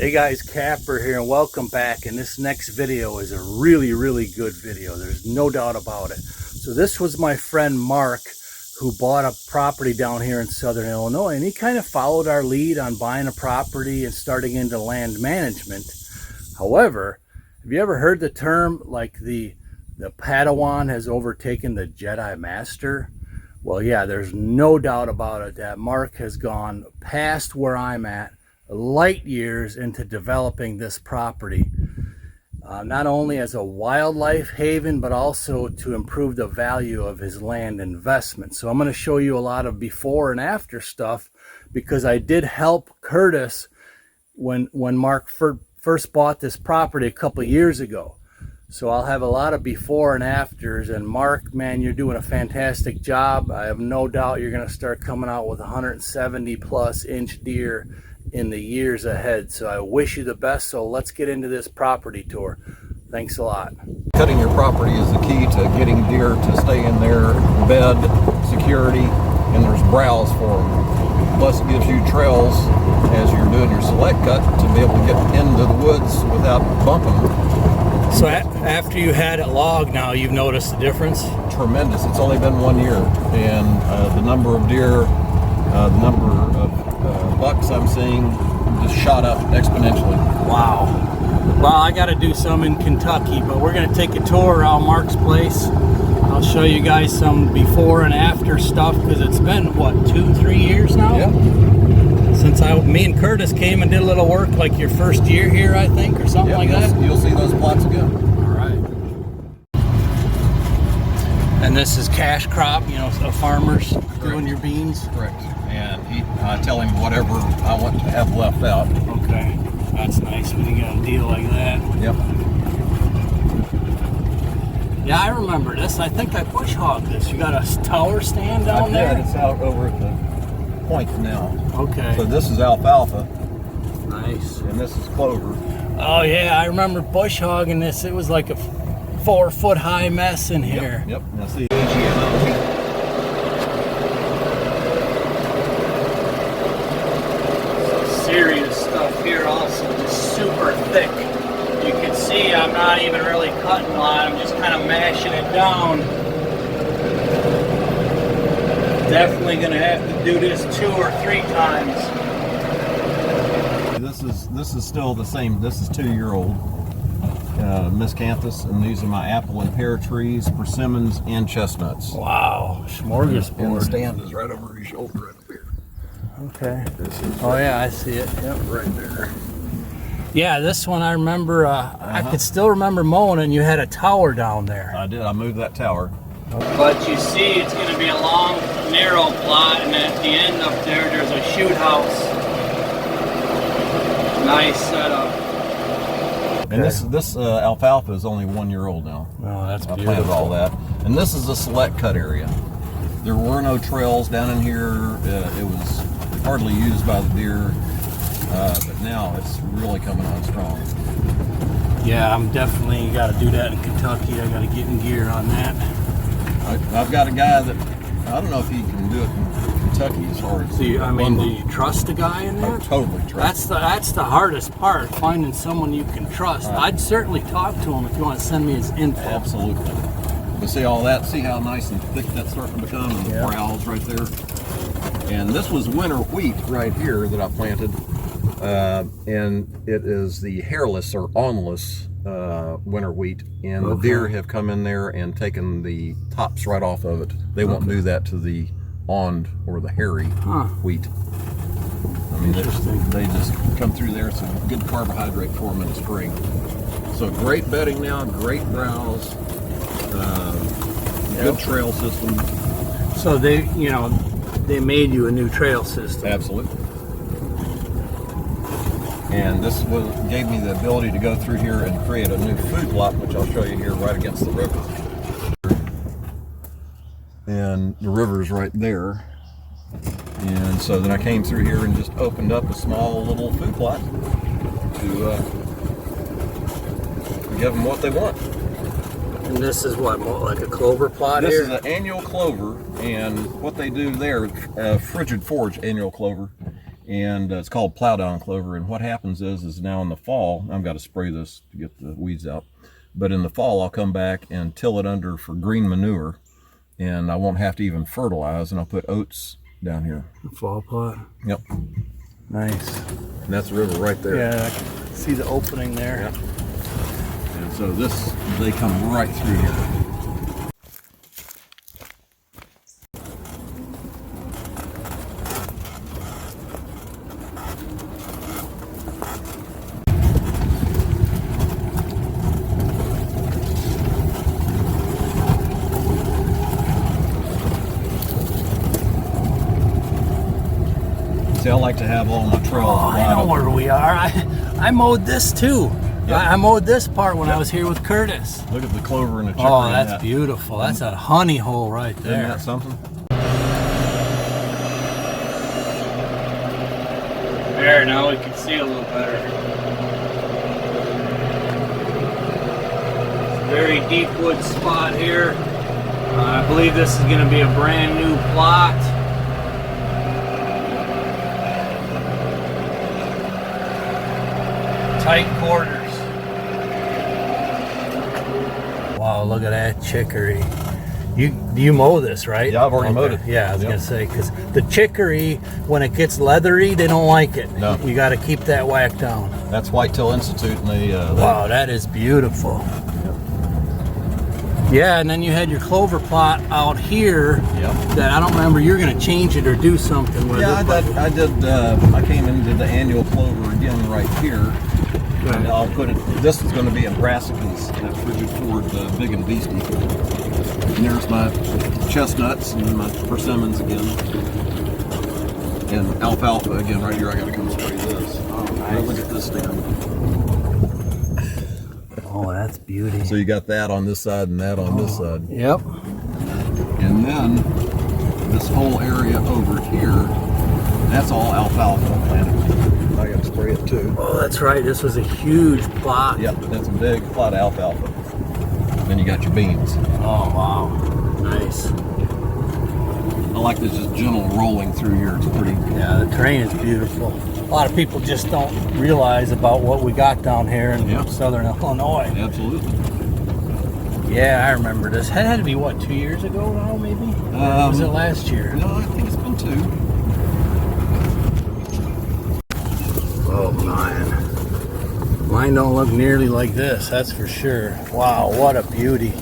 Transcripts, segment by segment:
Hey guys, Kapper here, and welcome back. And this next video is a really good video. There's no doubt about it. So this was my friend Mark, who bought a property down here in Southern Illinois, and he kind of followed our lead on buying a property and starting into land management. However, have you ever heard the term like the Padawan has overtaken the JEDI Master? Well, yeah, there's no doubt about it that Mark has gone past where I'm at, light years into developing this property, not only as a wildlife haven, but also to improve the value of his land investment. So I'm going to show you a lot of before and after stuff, because I did help Curtis when Mark first bought this property a couple of years ago. So I'll have a lot of before and afters. And Mark, man, you're doing a fantastic job. I have no doubt you're going to start coming out with 170 plus inch deer in the years ahead. So I wish you the best. So let's get into this property tour. Thanks a lot. Cutting your property is the key to getting deer to stay in their bed, security, and there's browse for them. Plus it gives you trails as you're doing your select cut to be able to get into the woods without bumping them. So after you had it logged, now you've noticed the difference? Tremendous. It's only been 1 year, and the number of deer, the number of bucks I'm seeing just shot up exponentially. Wow. Well, I got to do some in Kentucky, but we're going to take a tour around Mark's place. I'll show you guys some before and after stuff, because it's been, what, 2-3 years now? Yeah. Since me and Curtis came and did a little work, like your first year here, I think, or something like that. You'll see those plots again. All right. And this is cash crop, you know, farmers growing your beans. Correct. And I tell him whatever I want to have left out. Okay, that's nice when you got a deal like that. Yep. Yeah, I remember this. I think I bush hogged this. You got a tower stand down there? It's out over at the point now. Okay. So this is alfalfa. Nice. And this is clover. Oh yeah, I remember bush hogging this. It was like a 4-foot high mess in here. Yep. Now see. Serious stuff here also, just super thick. You can see I'm not even really cutting a lot, I'm just kind of mashing it down. Definitely gonna have to do this 2 or 3 times. This is still the same. This is 2-year-old miscanthus, and these are my apple and pear trees, persimmons, and chestnuts. Wow, smorgasbord. And the stand is right over your shoulder right up here. Okay. Oh yeah, I see it. Yep, right there. Yeah, this one I remember. I could still remember mowing, and you had a tower down there. I did. I moved that tower. But you see, it's going to be a long, narrow plot, and at the end up there, there's a shoot house. Nice setup. Okay. And this alfalfa is only 1 year old now. Oh, that's beautiful. I planted all that. And this is a select cut area. There were no trails down in here. It was hardly used by the deer, but now it's really coming on strong. Yeah, I'm definitely got to do that in Kentucky. I got to get in gear on that. I've got a guy that, I don't know if he can do it in Kentucky as far as... Do you trust the guy in there? I totally trust. That's the hardest part, finding someone you can trust. Right. I'd certainly talk to him if you want to send me his info. Absolutely. But see all that, see how nice and thick that's starting to become, and the browse right there. And this was winter wheat right here that I planted, and it is the hairless or awnless winter wheat, and the deer have come in there and taken the tops right off of it. They won't do that to the awned or the hairy wheat. I mean, they just come through there. It's a good carbohydrate for them in the spring. So great bedding now, great browse, good trail system. So they made you a new trail system. Absolutely. And this gave me the ability to go through here and create a new food plot, which I'll show you here right against the river. And the river's right there. And so then I came through here and just opened up a small little food plot to give them what they want. And this is what, like a clover plot here? This is an annual clover, and what they do there, frigid forage annual clover, and it's called plowdown clover. And what happens is now in the fall, I've got to spray this to get the weeds out, but in the fall I'll come back and till it under for green manure, and I won't have to even fertilize, and I'll put oats down here. The fall plot. Yep. Nice. And that's the river right there. Yeah, I can see the opening there. Yep. And so this, they come right through here. See, I like to have all my trails. Oh, I know where we are. I mowed this too. Yep. I mowed this part when I was here with Curtis. Look at the clover and the chicory. Oh, that's beautiful. That's a honey hole right there. Isn't that something? There, now we can see a little better. It's a very deep wood spot here. I believe this is going to be a brand new plot. Tight quarters. Wow, look at that chicory. You mow this, right? Yeah, I've already mowed it. Yeah, I was gonna say, because the chicory, when it gets leathery, they don't like it. No. You got to keep that whack down. That's Whitetail Institute, and they Wow, that is beautiful. Yeah, and then you had your clover plot out here. Yep. That I don't remember. You're gonna change it or do something with Yeah, it. I did. I came in and did the annual clover again right here. And I'll put it. This is going to be in brassicas that frigid forward, big and beastie. And there's my chestnuts and my persimmons again, and alfalfa again right here. I got to come spray this. Oh, nice. Look at this stand. Oh, that's beauty. So you got that on this side and that on this side. Yep. And then this whole area over here, that's all alfalfa planted. I got to spray it too. Oh, that's right. This was a huge plot. Yep, that's a big plot of alfalfa. Then you got your beans. Oh, wow. Nice. I like this just gentle rolling through here. It's pretty. Yeah, the terrain is beautiful. A lot of people just don't realize about what we got down here in southern Illinois. Absolutely. Yeah, I remember this. It had to be, what, 2 years ago now, maybe? Or was it last year? No, I think it's been 2. Oh, man. Mine don't look nearly like this, that's for sure. Wow, what a beauty.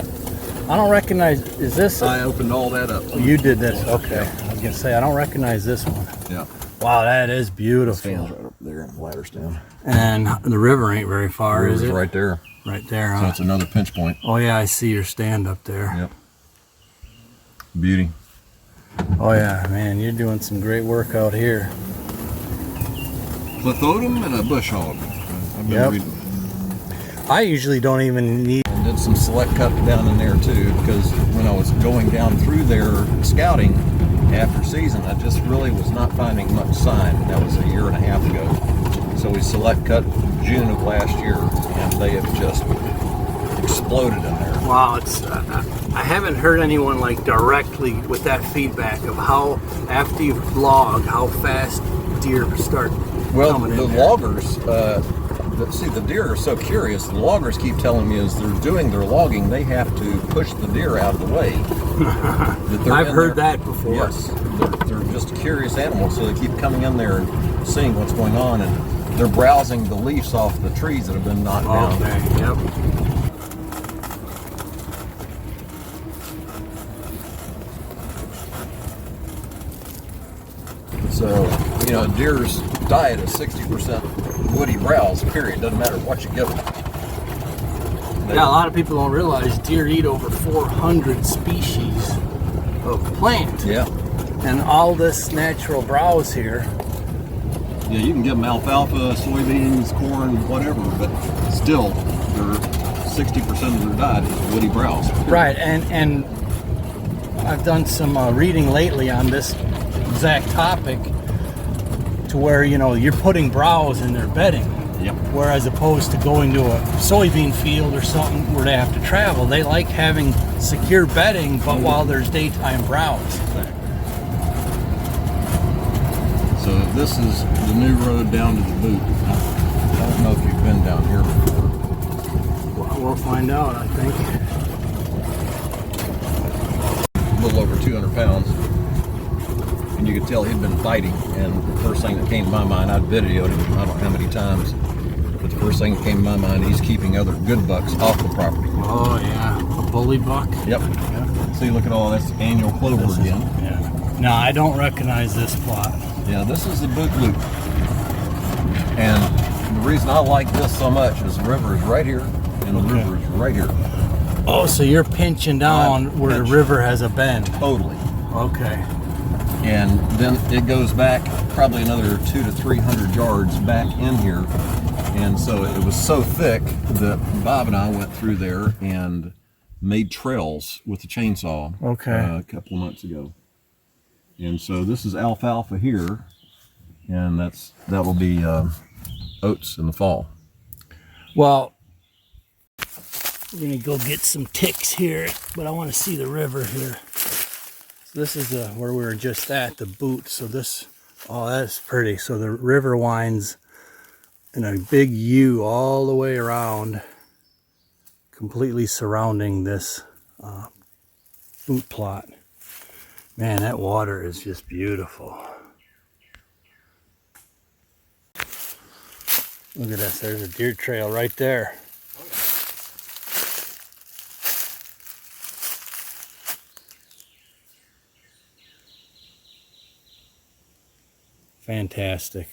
I don't recognize, is this? I opened all that up. Oh, you did this, okay. I was gonna say, I don't recognize this one. Yeah. Wow, that is beautiful. Stands right up there and the ladder's down. And the river ain't very far, is it? Right there. Right there, huh? So it's another pinch point. Oh yeah, I see your stand up there. Yep. Beauty. Oh yeah, man, you're doing some great work out here. Lithotum and a bush hog. I've been reading. I usually don't even need. And did some select cut down in there too, because when I was going down through there scouting after season, I just really was not finding much sign. That was a 1.5 years ago. So we select cut June of last year, and they have just exploded in there. Wow, it's. I haven't heard anyone like directly with that feedback of how after you log, how fast deer start. Well, the loggers, see, the deer are so curious. The loggers keep telling me as they're doing their logging, they have to push the deer out of the way. I've heard that before. Yes, they're just curious animals, so they keep coming in there and seeing what's going on, and they're browsing the leaves off the trees that have been knocked down. Okay, yep. So, you know, deer's diet is 60% woody browse, period. Doesn't matter what you give them. Yeah, a lot of people don't realize deer eat over 400 species of plant. Yeah. And all this natural browse here. Yeah, you can give them alfalfa, soybeans, corn, whatever, but still, they're 60% of their diet is woody browse. Period. Right, and I've done some reading lately on this exact topic, to where, you know, you're putting browse in their bedding. Yep. Whereas opposed to going to a soybean field or something where they have to travel, they like having secure bedding, but while there's daytime browse. So this is the new road down to the boot. I don't know if you've been down here before. Well, we'll find out, I think. A little over 200 pounds. And you could tell he'd been fighting. And the first thing that came to my mind, I'd videoed him, I don't know how many times, but the first thing that came to my mind, he's keeping other good bucks off the property. Oh yeah, a bully buck. Yep. Yeah. See, look at all this annual clover again. Yeah. No, I don't recognize this plot. Yeah, this is the boot loop. And the reason I like this so much is the river is right here, and the river is right here. Oh, so you're pinching down where the river has a bend. Totally. Okay. And then it goes back probably another 200 to 300 yards back in here. And so it was so thick that Bob and I went through there and made trails with the chainsaw a couple of months ago. And so this is alfalfa here, and that'll be oats in the fall. Well, we're gonna go get some ticks here, but I want to see the river here. So this is where we were just at, the boot. So this, oh, that's pretty. So the river winds in a big U all the way around, completely surrounding this boot plot. Man, that water is just beautiful. Look at this, there's a deer trail right there. Fantastic.